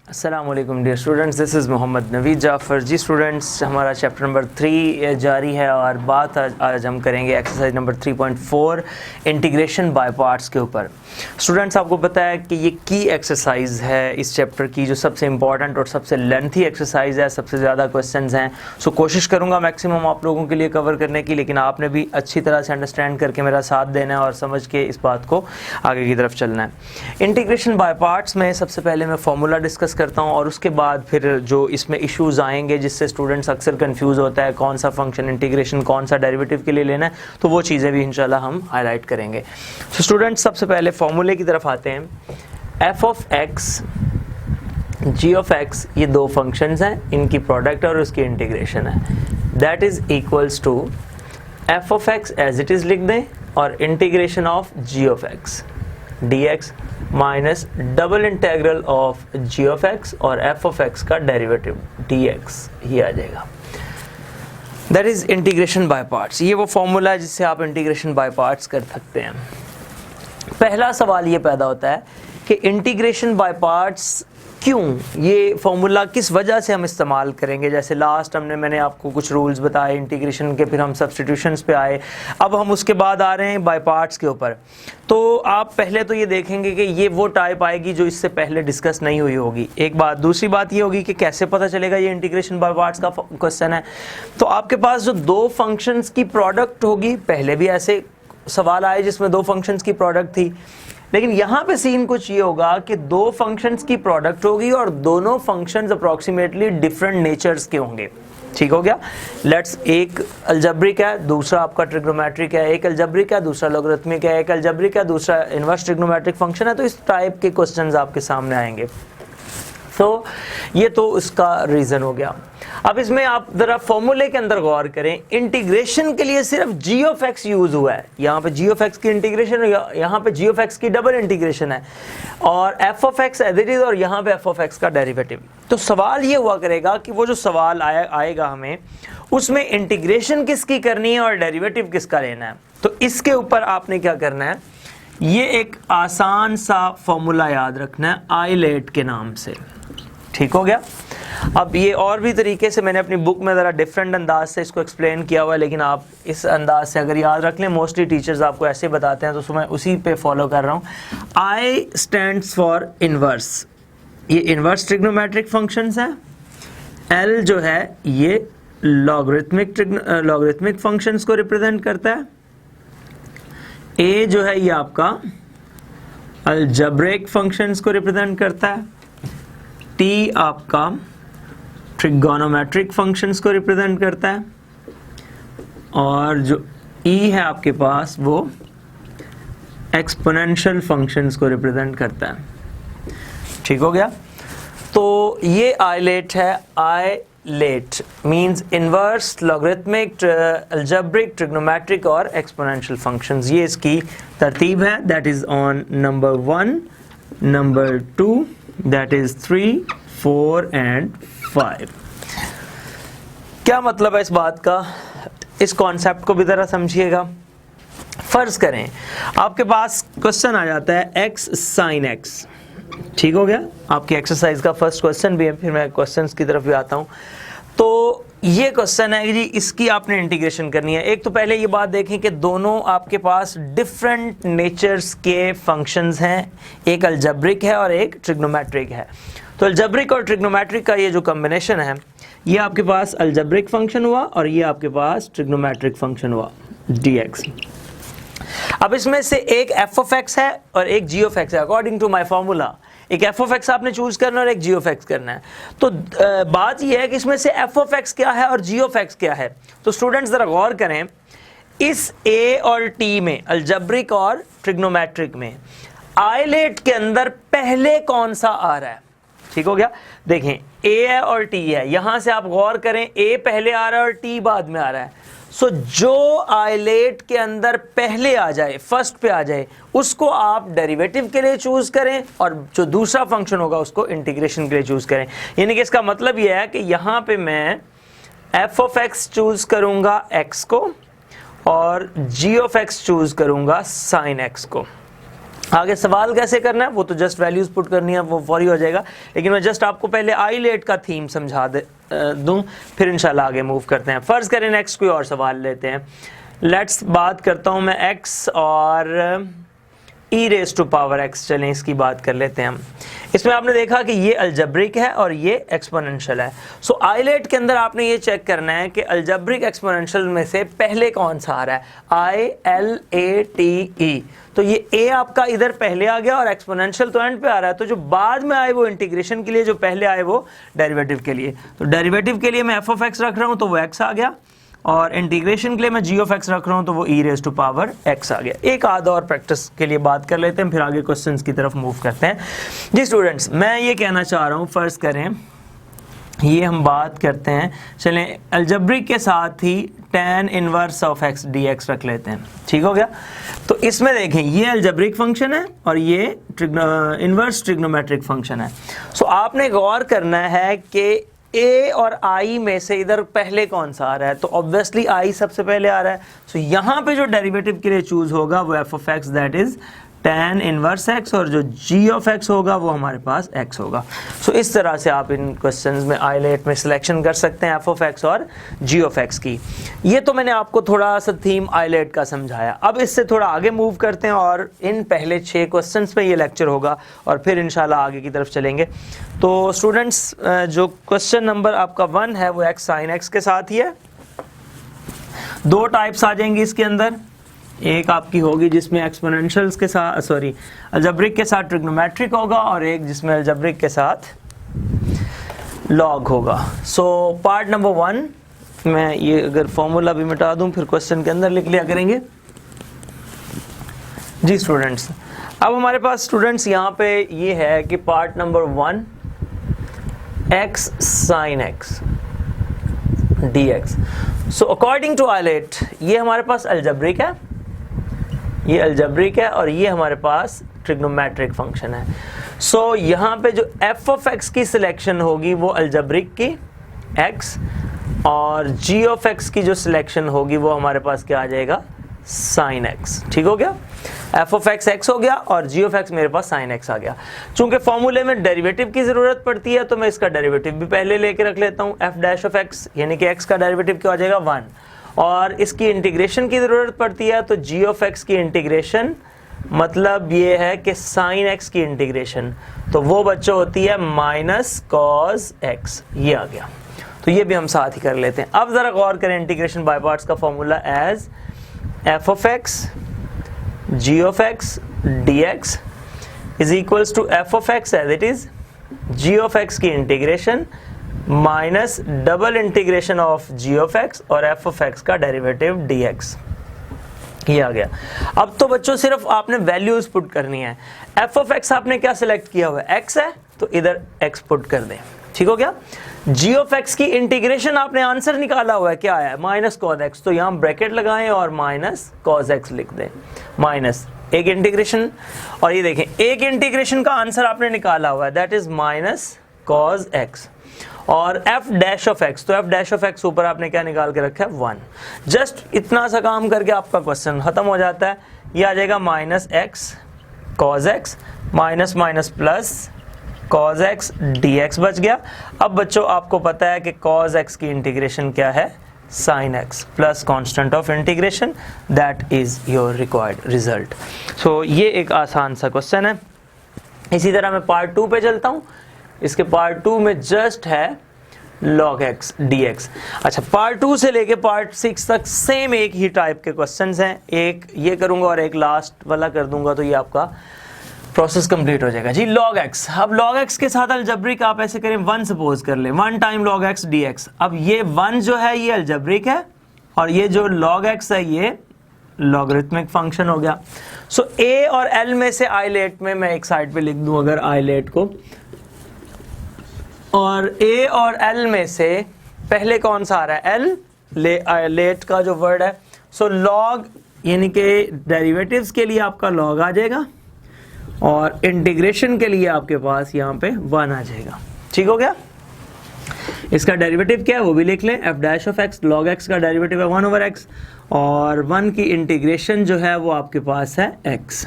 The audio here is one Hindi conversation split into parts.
अस्सलामुअलैकुम dear students, this is Mohammad Naveed Jafar. जी स्टूडेंट्स, हमारा चैप्टर नंबर 3 जारी है और बात आज हम करेंगे exercise number 3.4 integration by parts के ऊपर। स्टूडेंट्स, आपको पता है कि ये की एक्सरसाइज है इस चैप्टर की, जो सबसे इंपॉर्टेंट और सबसे लेंथी एक्सरसाइज है, सबसे ज़्यादा क्वेश्चंस हैं। सो कोशिश करूँगा मैक्सिमम आप लोगों के लिए कवर करने की, लेकिन आपने भी अच्छी तरह से अंडरस्टैंड करके मेरा साथ देना है और समझ के इस बात को आगे की तरफ चलना है। इंटीग्रेशन बाय पार्ट्स में सबसे पहले मैं फॉर्मूला डिस्कस करता हूं और उसके बाद फिर जो इसमें इश्यूज आएंगे जिससे स्टूडेंट्स अक्सर कंफ्यूज होता है कौन सा फंक्शन इंटीग्रेशन कौन सा डेरिवेटिव के लिए लेना है, तो वो चीज़ें भी इंशाल्लाह हम हाईलाइट करेंगे। तो स्टूडेंट्स, सबसे पहले फॉर्मूले की तरफ आते हैं। F of x, ji of X, ये दो फंक्शंस हैं, इनकी प्रोडक्ट और उसकी इंटीग्रेशन है। That is equals to F of x as it is लिख दें और integration of ji of X dx minus double integral of ji of x और एफ ऑफ एक्स का डेरिवेटिव dx ही आ जाएगा। That is integration by parts. ये वो फॉर्मूला है जिससे आप इंटीग्रेशन बाय पार्ट्स कर सकते हैं। पहला सवाल ये पैदा होता है कि इंटीग्रेशन बाय पार्ट्स क्यों, ये फॉर्मूला किस वजह से हम इस्तेमाल करेंगे। जैसे लास्ट मैंने आपको कुछ रूल्स बताए इंटीग्रेशन के, फिर हम सब्स्टिट्यूशंस पे आए, अब हम उसके बाद आ रहे हैं बाय पार्ट्स के ऊपर। तो आप पहले तो ये देखेंगे कि ये वो टाइप आएगी जो इससे पहले डिस्कस नहीं हुई होगी, एक बात। दूसरी बात ये होगी कि कैसे पता चलेगा ये इंटीग्रेशन बाय पार्ट्स का क्वेश्चन है। तो आपके पास जो दो फंक्शंस की प्रोडक्ट होगी, पहले भी ऐसे सवाल आए जिसमें दो फंक्शंस की प्रोडक्ट थी, लेकिन यहाँ पे सीन कुछ ये होगा कि दो फंक्शंस की प्रोडक्ट होगी और दोनों फंक्शंस अप्रोक्सीमेटली डिफरेंट नेचर्स के होंगे। ठीक हो गया। लेट्स, एक अलजेब्रिक है, दूसरा आपका ट्रिग्नोमेट्रिक है। एक अलजेब्रिक है, दूसरा लॉगरिथमिक है। एक अलजेब्रिक है, दूसरा इनवर्स ट्रिग्नोमेट्रिक फंक्शन है। तो इस टाइप के क्वेश्चंस आपके सामने आएंगे। तो ये तो इसका रीज़न हो गया। अब इसमें आप ज़रा फॉर्मूले के अंदर गौर करें। इंटीग्रेशन के लिए सिर्फ जी ऑफ एक्स यूज़ हुआ है, यहाँ पे जी ऑफ एक्स की इंटीग्रेशन, यहाँ पे जी ऑफ एक्स की डबल इंटीग्रेशन है, और F of x as it is, और यहाँ पे एफ ऑफ एक्स का डेरिवेटिव। तो सवाल ये हुआ करेगा कि वो जो सवाल आएगा हमें, उसमें इंटीग्रेशन किसकी करनी है और डेरिवेटिव किसका लेना है। तो इसके ऊपर आपने क्या करना है, ये एक आसान सा फॉर्मूला याद रखना है आइलेट के नाम से। ठीक हो गया। अब ये और भी तरीके से मैंने अपनी बुक में ज़रा डिफरेंट अंदाज से इसको एक्सप्लेन किया हुआ है, लेकिन आप इस अंदाज से अगर याद रख लें, मोस्टली टीचर्स आपको ऐसे बताते हैं, तो मैं उसी पे फॉलो कर रहा हूँ। I स्टैंड्स फॉर इनवर्स, ये इनवर्स ट्रिग्नोमेट्रिक फंक्शंस हैं। L जो है ये लॉगरिथमिक फंक्शंस को रिप्रेजेंट करता है। A जो है ये आपका अलजेब्रिक फंक्शंस को रिप्रेजेंट करता है। T आपका ट्रिगोनोमेट्रिक फंक्शंस को रिप्रेजेंट करता है, और जो E है आपके पास वो एक्सपोनेंशियल फंक्शंस को रिप्रेजेंट करता है। ठीक हो गया। तो ये आइलेट है। ILATE means inverse, logarithmic, algebraic, trigonometric और एक्सपोनेंशियल फंक्शंस। ये इसकी तरतीब है। That is on number 1, number 2, that is 3, 4 and 5। क्या मतलब है इस बात का, इस कॉन्सेप्ट को भी जरा समझिएगा। फर्ज करें आपके पास क्वेश्चन आ जाता है x sin x। ठीक हो गया। आपकी एक्सरसाइज का फर्स्ट क्वेश्चन भी है, फिर मैं क्वेश्चंस की तरफ भी आता हूं। तो ये क्वेश्चन है जी, इसकी आपने इंटीग्रेशन करनी है। एक तो पहले ये बात देखें कि दोनों आपके पास डिफरेंट नेचर्स के फंक्शंस हैं, एक अलजेब्रिक है और एक ट्रिग्नोमेट्रिक है। तो अलजेब्रिक और ट्रिग्नोमेट्रिक का ये जो कॉम्बिनेशन है, ये आपके पास अलजेब्रिक फंक्शन हुआ और ये आपके पास ट्रिग्नोमेट्रिक फंक्शन हुआ dx। अब इसमें से एक एफ ऑफ एक्स है और एक जी ऑफ एक्स है। अकॉर्डिंग टू माई फॉर्मूला एक एफ ऑफ एक्स आपने चूज करना है और एक जी ऑफ एक्स करना है। तो बात यह है कि इसमें से एफ ऑफ एक्स क्या है और जी ऑफ एक्स क्या है। तो स्टूडेंट्स जरा गौर करें, इस ए और टी में, अलजेब्रिक और ट्रिग्नोमेट्रिक में, आइलेट के अंदर पहले कौन सा आ रहा है। ठीक हो गया। देखें, ए है और टी है, यहां से आप गौर करें, ए पहले आ रहा है और टी बाद में आ रहा है। सो जो आइलेट के अंदर पहले आ जाए, फर्स्ट पे आ जाए, उसको आप डेरिवेटिव के लिए चूज करें, और जो दूसरा फंक्शन होगा उसको इंटीग्रेशन के लिए चूज करें। यानी कि इसका मतलब यह है कि यहां पे मैं एफ ऑफ एक्स चूज करूंगा एक्स को और जी ऑफ एक्स चूज करूंगा साइन एक्स को। आगे सवाल कैसे करना है वो तो जस्ट वैल्यूज पुट करनी है, वो फौरी हो जाएगा, लेकिन मैं जस्ट आपको पहले आईलेट का थीम समझा दूं, फिर इंशाल्लाह आगे मूव करते हैं। फर्ज करें नेक्स्ट कोई और सवाल लेते हैं। लेट्स बात करता हूं मैं x और e raise to power x, चलें इसकी बात कर लेते हैं हम। इसमें आपने देखा कि ये अलजब्रिक है और ये एक्सपोनेंशियल है। सो आईलेट के अंदर आपने ये चेक करना है कि अलजब्रिक एक्सपोनेंशियल में से पहले कौन सा आ रहा है, ILATE, तो ये a आपका इधर पहले आ गया और एक्सपोनेंशियल तो एंड पे आ रहा है, तो जो बाद में आए वो इंटीग्रेशन के लिए, जो पहले आए वो डेरिवेटिव के लिए। तो डेरिवेटिव के लिए मैं f ऑफ x रख रहा हूँ तो वो x आ गया, और इंटीग्रेशन के लिए मैं g ऑफ x रख रहा हूँ तो वो e raise to power x आ गया। एक आधा और प्रैक्टिस के लिए बात कर लेते हैं, फिर आगे क्वेश्चंस की तरफ मूव करते हैं। जी स्टूडेंट्स, मैं ये कहना चाह रहा हूँ, फर्ज करें ये हम बात करते हैं, चलें अलजब्रिक के साथ ही tan inverse of x dx रख लेते हैं, ठीक हो गया। तो इसमें देखें ये अलजब्रिक फंक्शन है और ये इनवर्स ट्रिग्नोमेट्रिक फंक्शन है। सो आपने गौर करना है कि a और i में से इधर पहले कौन सा आ रहा है, तो ऑब्वियसली i सबसे पहले आ रहा है। सो यहाँ पे जो डेरिवेटिव के लिए चूज होगा वो f of x that is tan inverse x, और जो g ऑफ x होगा वो हमारे पास x होगा। सो इस तरह से आप इन क्वेश्चंस में आईलेट में सिलेक्शन कर सकते हैं f ऑफ x और g ऑफ x की। ये तो मैंने आपको थोड़ा सा थीम आईलेट का समझाया। अब इससे थोड़ा आगे मूव करते हैं और इन पहले 6 क्वेश्चंस पे ये लेक्चर होगा और फिर इंशाल्लाह आगे की तरफ चलेंगे। तो स्टूडेंट्स, जो क्वेश्चन नंबर आपका 1 है वो x sin x के साथ ही है। 2 टाइप्स आ जाएंगी इसके अंदर, एक आपकी होगी जिसमें एक्सपोनेंशियल्स के साथ, सॉरी अलजब्रिक के साथ ट्रिग्नोमेट्रिक होगा, और एक जिसमें अलजब्रिक के साथ लॉग होगा। सो पार्ट नंबर 1 मैं ये अगर फॉर्मूला भी मिटा दूं फिर क्वेश्चन के अंदर लिख लिया करेंगे। जी स्टूडेंट्स, अब हमारे पास स्टूडेंट्स यहाँ पे ये है कि part number 1 x sin x dx। So according to ILATE ये हमारे पास अलजब्रिक है, ये अलजब्रिक है, और ये हमारे पास ट्रिग्नोमेट्रिक फंक्शन है। सो यहाँ पे जो f ऑफ x की सिलेक्शन होगी वो अलजब्रिक की x, और g ऑफ x की जो सिलेक्शन होगी वो हमारे पास क्या आ जाएगा, sin x, ठीक हो गया। f ऑफ x x हो गया और g ऑफ x मेरे पास sin x आ गया। चूंकि फॉर्मूले में डेरिवेटिव की जरूरत पड़ती है तो मैं इसका डेरिवेटिव भी पहले लेके रख लेता हूँ, f डैश ऑफ x यानी कि x का डेरिवेटिव क्या हो जाएगा 1, और इसकी इंटीग्रेशन की ज़रूरत पड़ती है तो g ऑफ x की इंटीग्रेशन मतलब ये है कि sin x की इंटीग्रेशन, तो वो बच्चों होती है माइनस cos x, ये आ गया। तो ये भी हम साथ ही कर लेते हैं। अब ज़रा गौर करें इंटीग्रेशन बाय पार्ट्स का formula as f of x g of x dx is equals to f of x as it is g of x की integration minus double integration of g of x और f ऑफ x का डेरिवेटिव dx, ये आ गया। अब तो बच्चों सिर्फ आपने वैल्यूज पुट करनी है। f ऑफ x आपने क्या सिलेक्ट किया हुआ है, x है, तो इधर x पुट कर दें, ठीक हो गया। g ऑफ x की इंटीग्रेशन आपने आंसर निकाला हुआ है, क्या आया है माइनस cos x, तो यहाँ ब्रैकेट लगाएं और माइनस cos x लिख दें, माइनस एक इंटीग्रेशन, और ये देखें एक इंटीग्रेशन का आंसर आपने निकाला हुआ है that is minus cos x, और f डैश ऑफ x, तो f डैश ऑफ x ऊपर आपने क्या निकाल के रखा है 1। जस्ट इतना सा काम करके आपका क्वेश्चन खत्म हो जाता है। ये आ जाएगा minus x cos x minus minus plus cos x dx बच गया। अब बच्चों आपको पता है कि cos x की इंटीग्रेशन क्या है, sin x plus constant of integration, that is your required result. So ये एक आसान सा क्वेश्चन है। इसी तरह मैं पार्ट 2 पे चलता हूँ। इसके पार्ट 2 में जस्ट है log x dx। अच्छा, पार्ट 2 से लेके पार्ट 6 तक सेम एक ही टाइप के क्वेश्चंस हैं, एक ये करूंगा और एक लास्ट वाला कर दूंगा, तो ये आपका प्रोसेस कंप्लीट हो जाएगा। जी log x, अब log x के साथ अलजब्रिक आप ऐसे करें 1 सपोज कर ले, 1 टाइम log x dx। अब ये 1 जो है ये अलजब्रिक है और ये जो log x है ये लॉगरिथमिक फंक्शन हो गया। सो a और l में से आईलेट में मैं एक साइड पे लिख दूं अगर आईलेट को, और a और l में से पहले कौन सा आ रहा है, l, लेट का जो वर्ड है। सो log यानी कि डेरिवेटिव्स के लिए आपका log आ जाएगा और इंटीग्रेशन के लिए आपके पास यहाँ पे 1 आ जाएगा, ठीक हो गया। इसका डेरिवेटिव क्या है वो भी लिख लें, F dash of x, log x का डेरिवेटिव है 1 ओवर एक्स, और 1 की इंटीग्रेशन जो है वो आपके पास है x।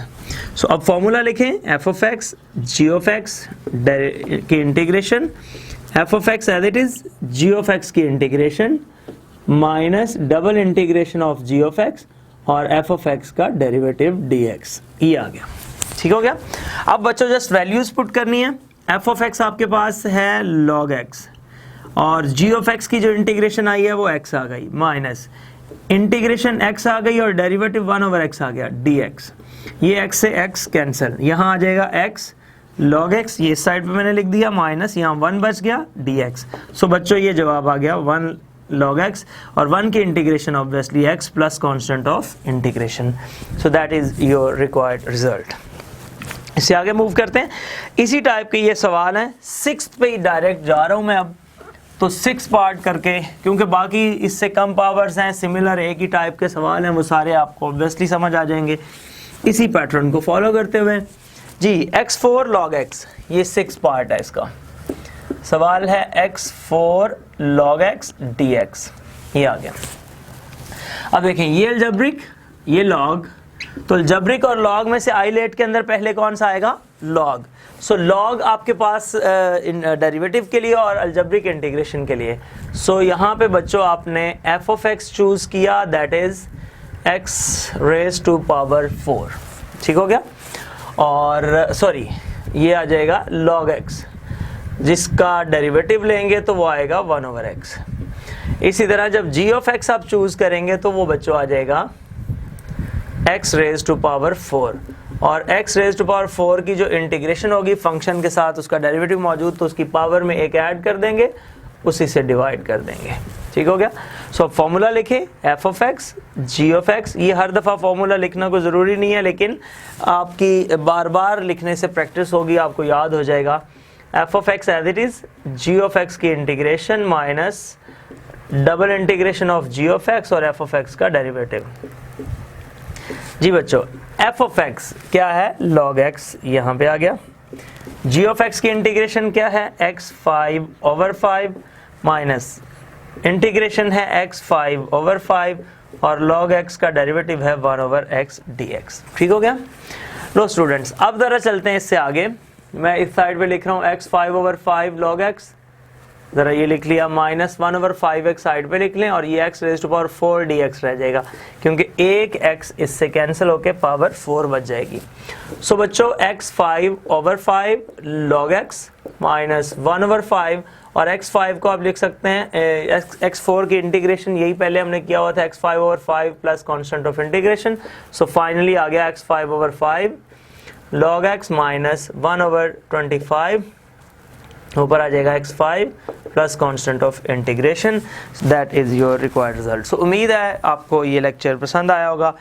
सो अब फॉर्मूला लिखें, f of x ji of x की integration, f of x as it is g of x की integration minus double integration of ji of x और एफ ऑफ एक्स का डेरिवेटिव dx। ये आ गया, ठीक हो गया। अब बच्चों जस्ट वैल्यूज पुट करनी है। एफ ऑफ एक्स आपके पास है log x और जी ऑफ एक्स की जो इंटीग्रेशन आई है वो x आ गई, माइनस इंटीग्रेशन x आ गई और डेरिवेटिव 1 ओवर x आ गया dx। ये x से x कैंसिल, यहाँ आ जाएगा x log x, ये इस साइड पे मैंने लिख दिया, माइनस यहाँ 1 बच गया dx। सो बच्चों ये जवाब आ गया 1 log x और 1 की integration obviously x plus constant of integration. So that is your required result. इससे आगे मूव करते हैं। इसी टाइप के ये सवाल हैं, 6th पे ही डायरेक्ट जा रहा हूँ मैं अब, तो 6 पार्ट करके, क्योंकि बाकी इससे कम पावर्स हैं, सिमिलर एक ही टाइप के सवाल हैं, वो सारे आपको ऑब्वियसली समझ आ जाएंगे इसी पैटर्न को फॉलो करते हुए। जी x4 log x, ये 6 पार्ट है इसका। सवाल है x4 log x dx, ये आ गया। अब देखें ये अलजेब्रिक, ये log, तो अलजेब्रिक और log में से आइलेट के अंदर पहले कौन सा आएगा, log। सो log आपके पास डेरिवेटिव के लिए और अलजेब्रिक इंटीग्रेशन के लिए। सो यहाँ पे बच्चों आपने f ऑफ x चूज किया, that is x raise to power 4, ठीक हो गया। और सॉरी ये आ जाएगा log x, जिसका डेरिवेटिव लेंगे तो वो आएगा 1 ओवर x। इसी तरह जब g ऑफ x आप चूज करेंगे तो वो बच्चों आ जाएगा x रेज टू पावर 4, और x रेज टू पावर 4 की जो इंटीग्रेशन होगी फंक्शन के साथ, उसका डेरिवेटिव मौजूद, तो उसकी पावर में एक ऐड कर देंगे, उसी से डिवाइड कर देंगे, ठीक हो गया। सो फॉर्मूला लिखे f of x g of x। ये हर दफ़ा फॉर्मूला लिखना कोई ज़रूरी नहीं है, लेकिन आपकी बार बार लिखने से प्रैक्टिस होगी, आपको याद हो जाएगा। f of x as it is g of x की integration minus double integration of g of x और f ऑफ x का डेरिवेटिव। जी बच्चों f ऑफ x क्या है, log x, यहाँ पे आ गया। g ऑफ x की इंटीग्रेशन क्या है, x 5 ओवर 5 माइनस इंटीग्रेशन है x 5 ओवर 5 और log x का डेरिवेटिव है 1 ओवर x dx, ठीक हो गया। लो स्टूडेंट्स अब ज़रा चलते हैं इससे आगे। मैं इस साइड पे लिख रहा हूँ x 5 ओवर 5 log x, ज़रा ये लिख लिया, माइनस 1 ओवर 5x साइड पे लिख लें, और ये x raise to power 4 dx रह जाएगा, क्योंकि एक x इससे कैंसिल होके पावर 4 बच जाएगी। सो बच्चों x 5 over 5 log x minus 1 over 5, और x 5 को आप लिख सकते हैं x 4 की इंटीग्रेशन, यही पहले हमने किया हुआ था, x 5 over 5 plus constant of integration. So finally आ गया x 5 over 5 log x minus 1 over 25, ऊपर आ जाएगा x5 plus constant of integration. That is your required result. So उम्मीद है आपको ये लेक्चर पसंद आया होगा।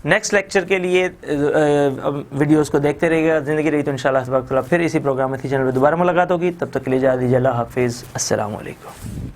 नेक्स्ट लेक्चर के लिए वीडियोस को देखते रहिएगा। ज़िंदगी रही तो इंशाल्लाह फिर इसी प्रोग्राम में चैनल पर दोबारा मुलाकात होगी। तब तक के लिए इजाज़त दीजिए। अल्लाह हाफिज़, अस्सलाम वालेकुम।